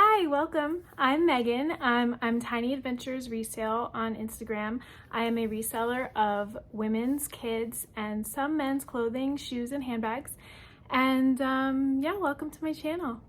Hi, welcome. I'm Megan. I'm Tiny Adventures Resale on Instagram. I am a reseller of women's, kids, and some men's clothing, shoes, and handbags. And yeah, welcome to my channel.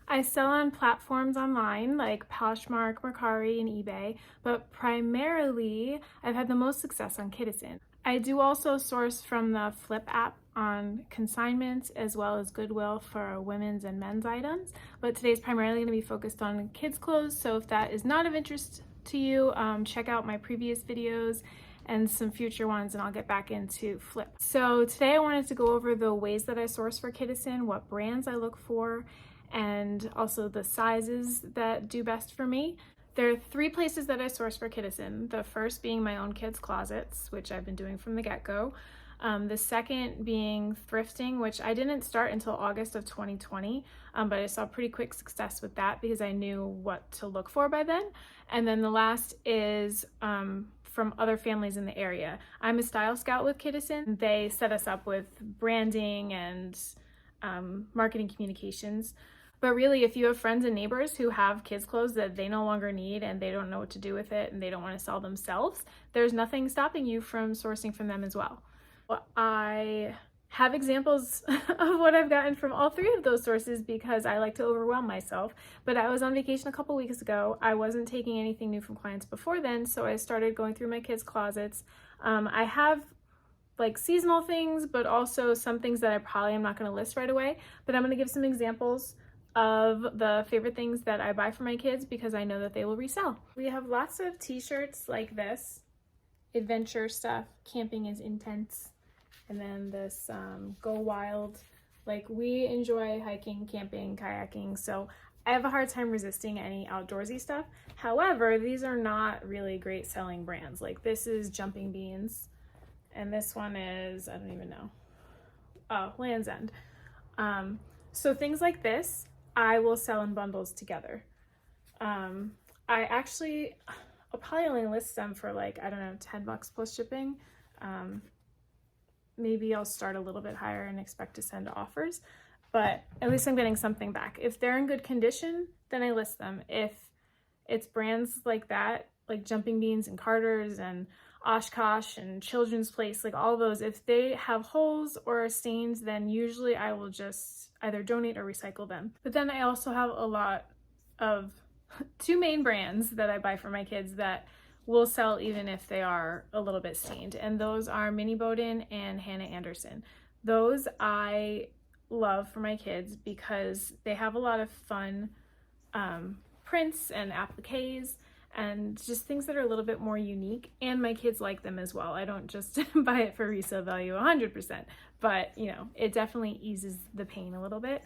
I sell on platforms online like Poshmark, Mercari, and eBay, but primarily I've had the most success on Kidizen. I do also source from the Flip app on Consignment as well as Goodwill for women's and men's items, but today's primarily going to be focused on kids' clothes, so if that is not of interest to you, check out my previous videos and some future ones, and I'll get back into Flip. So today I wanted to go over the ways that I source for Kidizen, what brands I look for, and also the sizes that do best for me. There are three places that I source for Kidizen. The first being my own kids' closets, which I've been doing from the get-go. The second being thrifting, which I didn't start until August of 2020, but I saw pretty quick success with that because I knew what to look for by then. And then the last is from other families in the area. I'm a style scout with Kidizen. They set us up with branding and marketing communications. But really, if you have friends and neighbors who have kids' clothes that they no longer need and they don't know what to do with it and they don't want to sell themselves, there's nothing stopping you from sourcing from them as well. I have examples of what I've gotten from all three of those sources because I like to overwhelm myself. But I was on vacation a couple weeks ago. I wasn't taking anything new from clients before then, so I started going through my kids' closets. I have like seasonal things, but also some things that I probably am not going to list right away. But I'm going to give some examples of the favorite things that I buy for my kids because I know that they will resell. We have lots of t-shirts like this, adventure stuff, camping is intense, and then this go wild. Like, we enjoy hiking, camping, kayaking, so I have a hard time resisting any outdoorsy stuff. However, these are not really great selling brands. Like, this is Jumping Beans, and this one is, I don't even know, oh, Land's End. So things like this I will sell in bundles together. I'll probably only list them for like, I don't know, 10 bucks plus shipping. Maybe I'll start a little bit higher and expect to send offers, but at least I'm getting something back. If they're in good condition, then I list them. If it's brands like that, like Jumping Beans and Carter's and Oshkosh and Children's Place, like all those, if they have holes or stains, then usually I will just either donate or recycle them. But then I also have a lot of two main brands that I buy for my kids that will sell even if they are a little bit stained, and those are Mini Bowden and Hannah Anderson. Those I love for my kids because they have a lot of fun prints and appliques and just things that are a little bit more unique, and my kids like them as well. I don't just buy it for resale value 100%, but you know, it definitely eases the pain a little bit.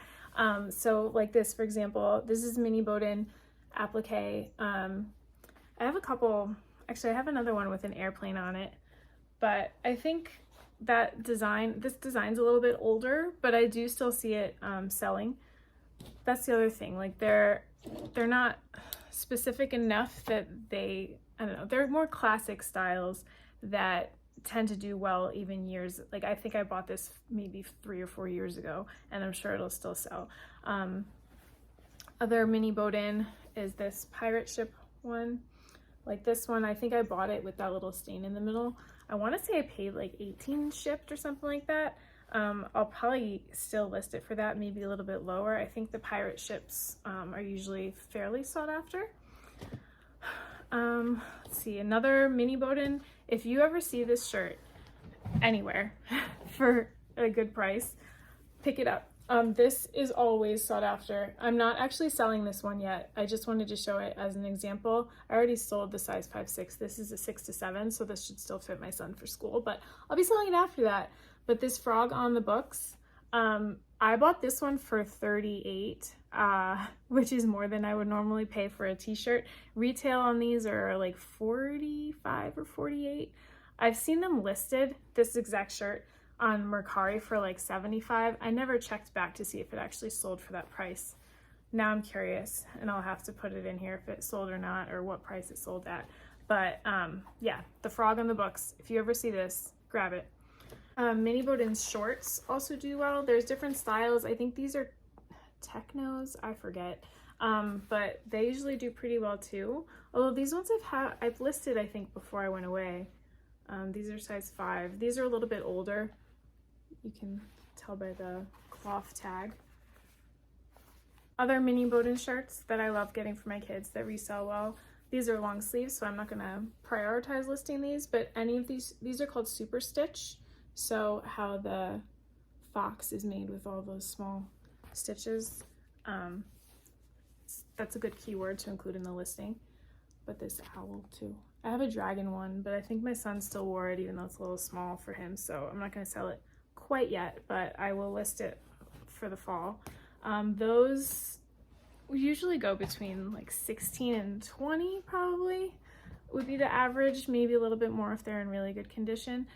So like this, for example, this is Mini Bowden applique. I have a couple, actually I have another one with an airplane on it, but I think that this design's a little bit older, but I do still see it selling. That's the other thing, like they're not specific enough that they, I don't know, they're more classic styles that tend to do well even years. Like, I think I bought this maybe 3 or 4 years ago and I'm sure it'll still sell. Other Mini Bowden is this pirate ship one. Like this one, I think I bought it with that little stain in the middle. I want to say I paid like 18 shipped or something like that. I'll probably still list it for that, maybe a little bit lower. I think the pirate ships are usually fairly sought after. Let's see, another Mini Bowden. If you ever see this shirt anywhere for a good price, pick it up. This is always sought after. I'm not actually selling this one yet. I just wanted to show it as an example. I already sold the size 5'6". This is a 6 to 7, so this should still fit my son for school, but I'll be selling it after that. But this frog on the books, I bought this one for $38, which is more than I would normally pay for a t-shirt. Retail on these are like $45 or $48. I've seen them listed, this exact shirt, on Mercari for like $75. I never checked back to see if it actually sold for that price. Now I'm curious, and I'll have to put it in here if it sold or not, or what price it sold at. But yeah, the frog on the books, if you ever see this, grab it. Mini Bowden's shorts also do well. There's different styles. I think these are Technos, I forget. but they usually do pretty well too. Although these ones I've listed, I think, before I went away. These are size 5. These are a little bit older. You can tell by the cloth tag. Other mini Bowden shirts that I love getting for my kids that resell well. These are long sleeves, so I'm not gonna prioritize listing these, but any of these are called super stitch. So how the fox is made with all those small stitches. That's a good keyword to include in the listing. But this owl too. I have a dragon one, but I think my son still wore it even though it's a little small for him, so I'm not gonna sell it quite yet, but I will list it for the fall. Those usually go between like 16 and 20 probably would be the average, maybe a little bit more if they're in really good condition.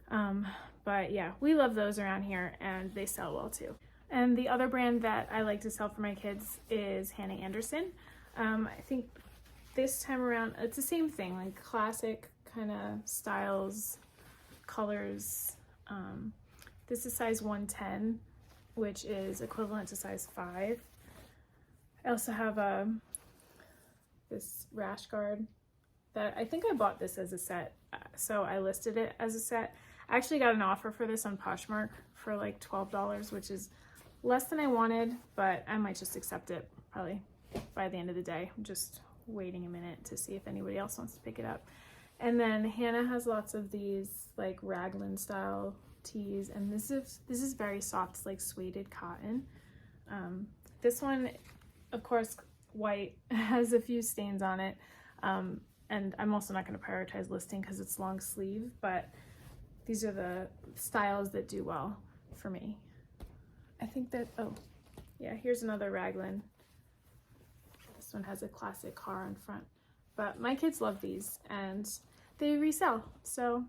But yeah, we love those around here and they sell well too. And the other brand that I like to sell for my kids is Hannah Anderson. I think this time around it's the same thing, like classic kind of styles, colors. This is size 110, which is equivalent to size 5. I also have this rash guard that I think I bought this as a set, so I listed it as a set. I actually got an offer for this on Poshmark for like $12, which is less than I wanted, but I might just accept it probably by the end of the day. I'm just waiting a minute to see if anybody else wants to pick it up. And then Hannah has lots of these like raglan style tees, and this is very soft. It's like suede cotton. This one, of course, white, has a few stains on it, and I'm also not going to prioritize listing because it's long sleeve, but these are the styles that do well for me. I think that, oh yeah, here's another raglan. This one has a classic car in front, but my kids love these and they resell, so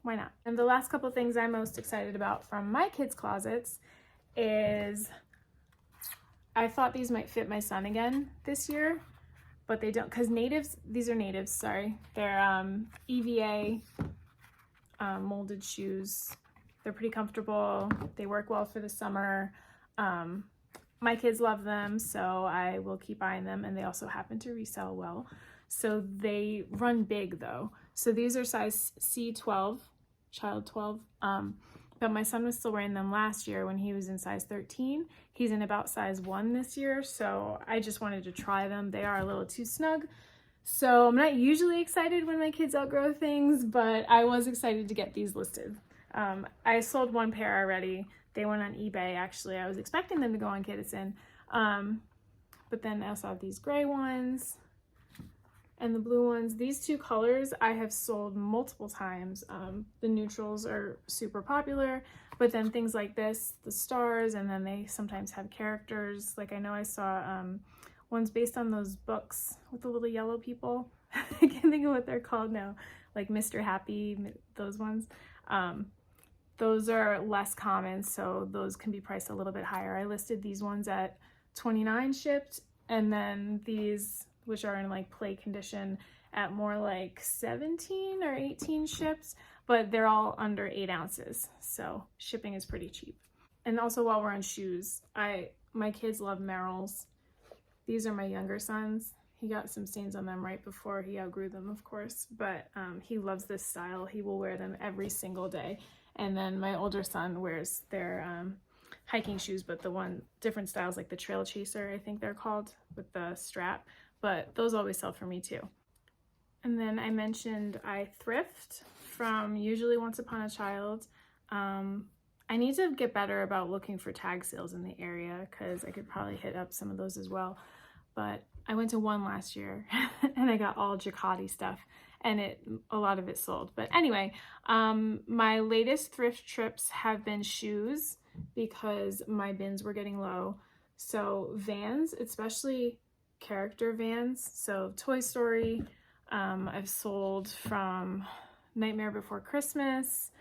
why not? And the last couple things I'm most excited about from my kids' closets is I thought these might fit my son again this year, but they don't, because these are natives, sorry. They're EVA molded shoes. They're pretty comfortable. They work well for the summer. My kids love them, so I will keep buying them, and they also happen to resell well. So they run big though. So these are size C12, child 12. But my son was still wearing them last year when he was in size 13. He's in about size 1 this year, so I just wanted to try them. They are a little too snug. So I'm not usually excited when my kids outgrow things, but I was excited to get these listed. I sold one pair already. They went on eBay, actually. I was expecting them to go on Kidizen. But then I also have these gray ones and the blue ones. These two colors I have sold multiple times. The neutrals are super popular, but then things like this, the stars, and then they sometimes have characters. Like I know I saw ones based on those books with the little yellow people. I can't think of what they're called now, like Mr. Happy, those ones. Those are less common, so those can be priced a little bit higher. I listed these ones at $29 shipped, and then these, which are in like play condition, at more like 17 or 18 shipped, but they're all under 8 ounces, so shipping is pretty cheap. And also, while we're on shoes, my kids love Merrells. These are my younger son's. He got some stains on them right before he outgrew them, of course, but he loves this style. He will wear them every single day. And then my older son wears their hiking shoes, but different styles, like the Trail Chaser, I think they're called, with the strap, but those always sell for me too. And then I mentioned I thrift from usually Once Upon a Child. I need to get better about looking for tag sales in the area because I could probably hit up some of those as well. But I went to one last year and I got all Jacquardi stuff, and a lot of it sold. But anyway, my latest thrift trips have been shoes because my bins were getting low. So Vans, especially character Vans, so Toy Story, I've sold from Nightmare Before Christmas,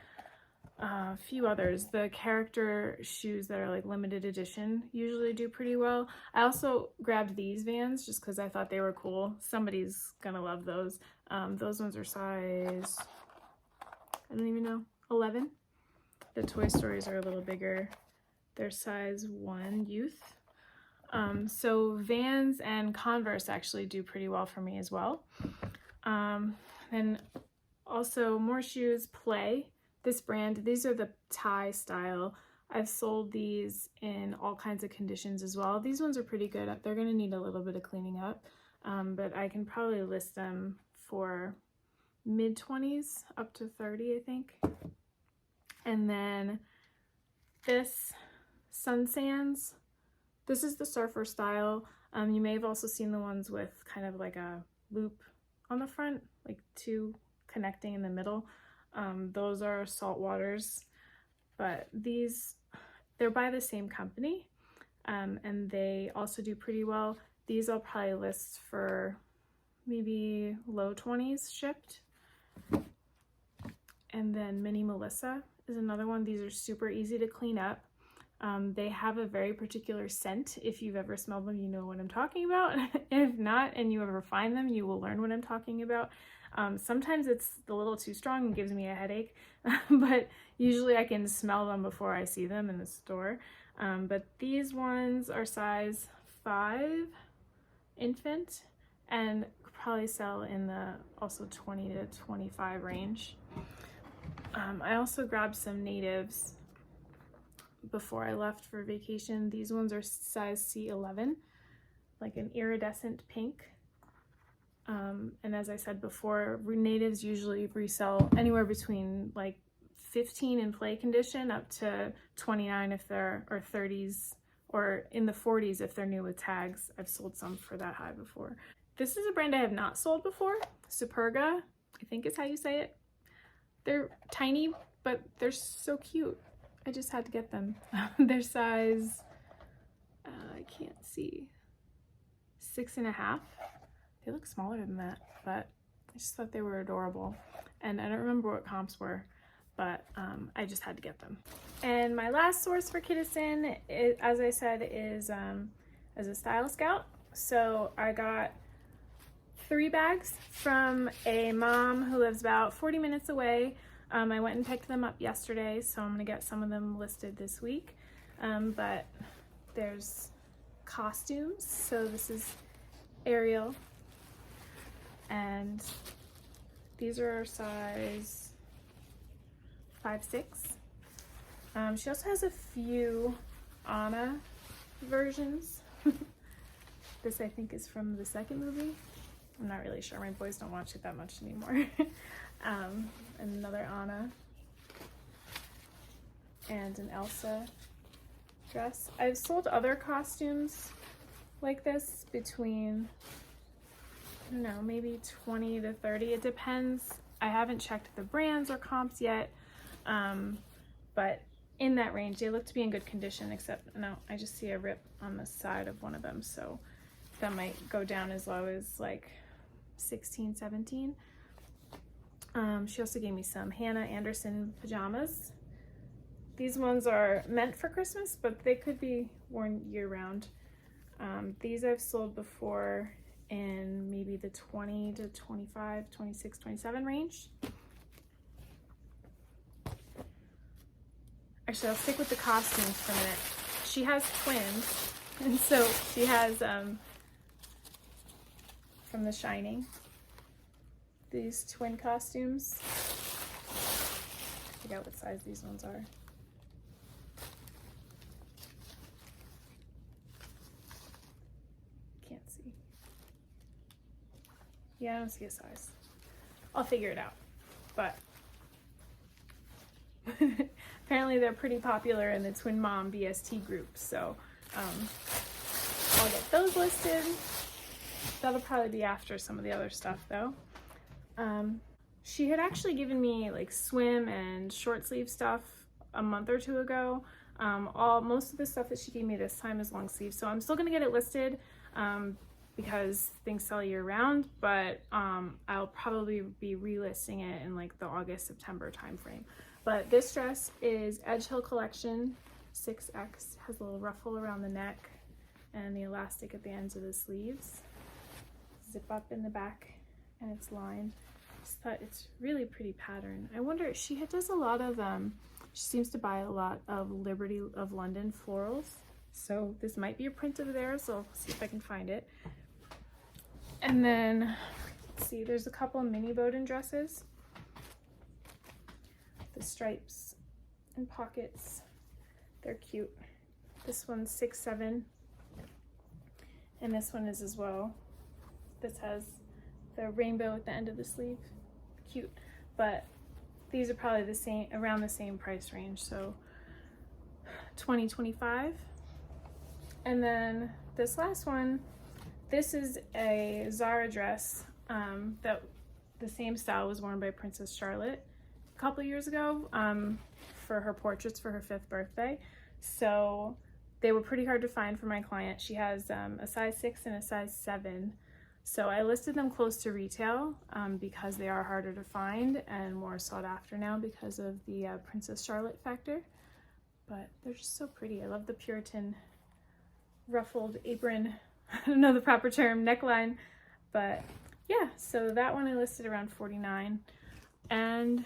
a few others. The character shoes that are like limited edition usually do pretty well. I also grabbed these Vans just because I thought they were cool. Somebody's gonna love those. Those ones are size, I don't even know, 11. The Toy Stories are a little bigger. They're size 1 youth. So Vans and Converse actually do pretty well for me as well. And also more shoes, Play. This brand, these are the tie style. I've sold these in all kinds of conditions as well. These ones are pretty good. They're gonna need a little bit of cleaning up, but I can probably list them for mid-20s up to 30, I think. And then this Sun Sands, this is the surfer style. You may have also seen the ones with kind of like a loop on the front, like two connecting in the middle. Those are salt waters, but these, they're by the same company, and they also do pretty well. These I'll probably list for maybe low 20s shipped. And then Mini Melissa is another one. These are super easy to clean up. They have a very particular scent. If you've ever smelled them, you know what I'm talking about. If not, and you ever find them, you will learn what I'm talking about. Sometimes it's a little too strong and gives me a headache, but usually I can smell them before I see them in the store. But these ones are size 5 infant and probably sell in the also 20 to 25 range. I also grabbed some natives before I left for vacation. These ones are size C11, like an iridescent pink. And as I said before, natives usually resell anywhere between like 15 in play condition up to 29 if they're, or 30s, or in the 40s if they're new with tags. I've sold some for that high before. This is a brand I have not sold before. Superga, I think is how you say it. They're tiny, but they're so cute. I just had to get them. They're size, I can't see, 6.5. They look smaller than that, but I just thought they were adorable. And I don't remember what comps were, but I just had to get them. And my last source for Kidizen, as I said, is as a Style Scout. So I got 3 bags from a mom who lives about 40 minutes away. I went and picked them up yesterday, so I'm gonna get some of them listed this week. But there's costumes. So this is Ariel, and these are size 5'6". She also has a few Anna versions. This I think is from the second movie. I'm not really sure. My boys don't watch it that much anymore. Another Anna and an Elsa dress. I've sold other costumes like this between, I don't know, maybe 20 to 30. It depends. I haven't checked the brands or comps yet, but in that range. They look to be in good condition, except no, I just see a rip on the side of one of them, so that might go down as low as like 16, 17. She also gave me some Hannah Anderson pajamas. These ones are meant for Christmas, but they could be worn year-round. These I've sold before in maybe the 20 to 25, 26, 27 range. Actually, I'll stick with the costumes for a minute. She has twins, and so she has, from The Shining, these twin costumes. I forget what size these ones are. Can't see. Yeah, I don't see a size. I'll figure it out. But apparently they're pretty popular in the Twin Mom BST group, so I'll get those listed. That'll probably be after some of the other stuff though. She had actually given me like swim and short sleeve stuff a month or two ago. Most of the stuff that she gave me this time is long sleeve, so I'm still gonna get it listed because things sell year round, but I'll probably be relisting it in like the August, September timeframe. But this dress is Edge Hill Collection 6X, has a little ruffle around the neck and the elastic at the ends of the sleeves. Zip up in the back and it's lined. Just thought it's really pretty pattern. I wonder, she does a lot of, she seems to buy a lot of Liberty of London florals. So this might be a print of theirs, so I'll see if I can find it. And then, let's see, there's a couple mini Bowden dresses. The stripes and pockets, they're cute. This one's 6'7", and this one is as well. This has the rainbow at the end of the sleeve, cute. But these are probably the same, around the same price range, so $20, $25. And then this last one, this is a Zara dress that the same style was worn by Princess Charlotte a couple years ago for her portraits for her 5th birthday. So they were pretty hard to find for my client. She has a size 6 and a size 7. So I listed them close to retail because they are harder to find and more sought after now because of the Princess Charlotte factor. But they're just so pretty. I love the Puritan ruffled apron, I don't know the proper term, neckline. But yeah, so that one I listed around $49. And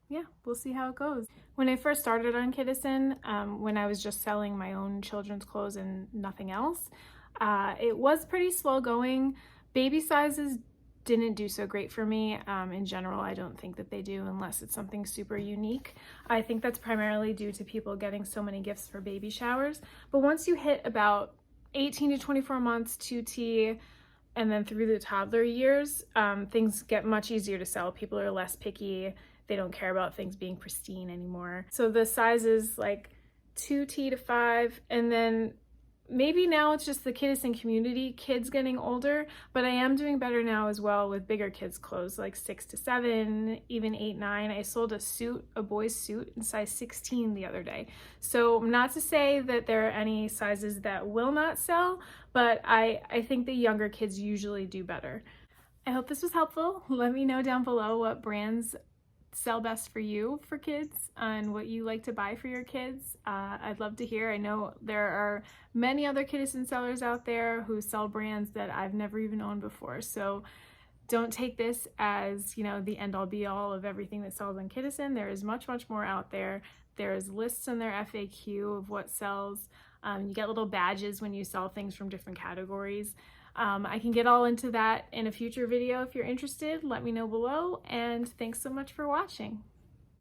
yeah, we'll see how it goes. When I first started on Kidizen, when I was just selling my own children's clothes and nothing else, it was pretty slow going. Baby sizes didn't do so great for me. In general, I don't think that they do unless it's something super unique. I think that's primarily due to people getting so many gifts for baby showers. But once you hit about 18 to 24 months, 2T, and then through the toddler years, things get much easier to sell. People are less picky. They don't care about things being pristine anymore. So the sizes like 2T to 5, and then maybe now it's just the Kidizen community, kids getting older, but I am doing better now as well with bigger kids clothes like 6 to 7, even 8, 9. I sold a suit, a boy's suit in size 16 the other day. So not to say that there are any sizes that will not sell, but I think the younger kids usually do better. I hope this was helpful. Let me know down below what brands sell best for you for kids and what you like to buy for your kids. I'd love to hear. I know there are many other Kidizen sellers out there who sell brands that I've never even owned before. So don't take this as, you know, the end all be all of everything that sells on Kidizen. There is much, much more out there. There's lists in their FAQ of what sells. You get little badges when you sell things from different categories. I can get all into that in a future video if you're interested. Let me know below, and thanks so much for watching.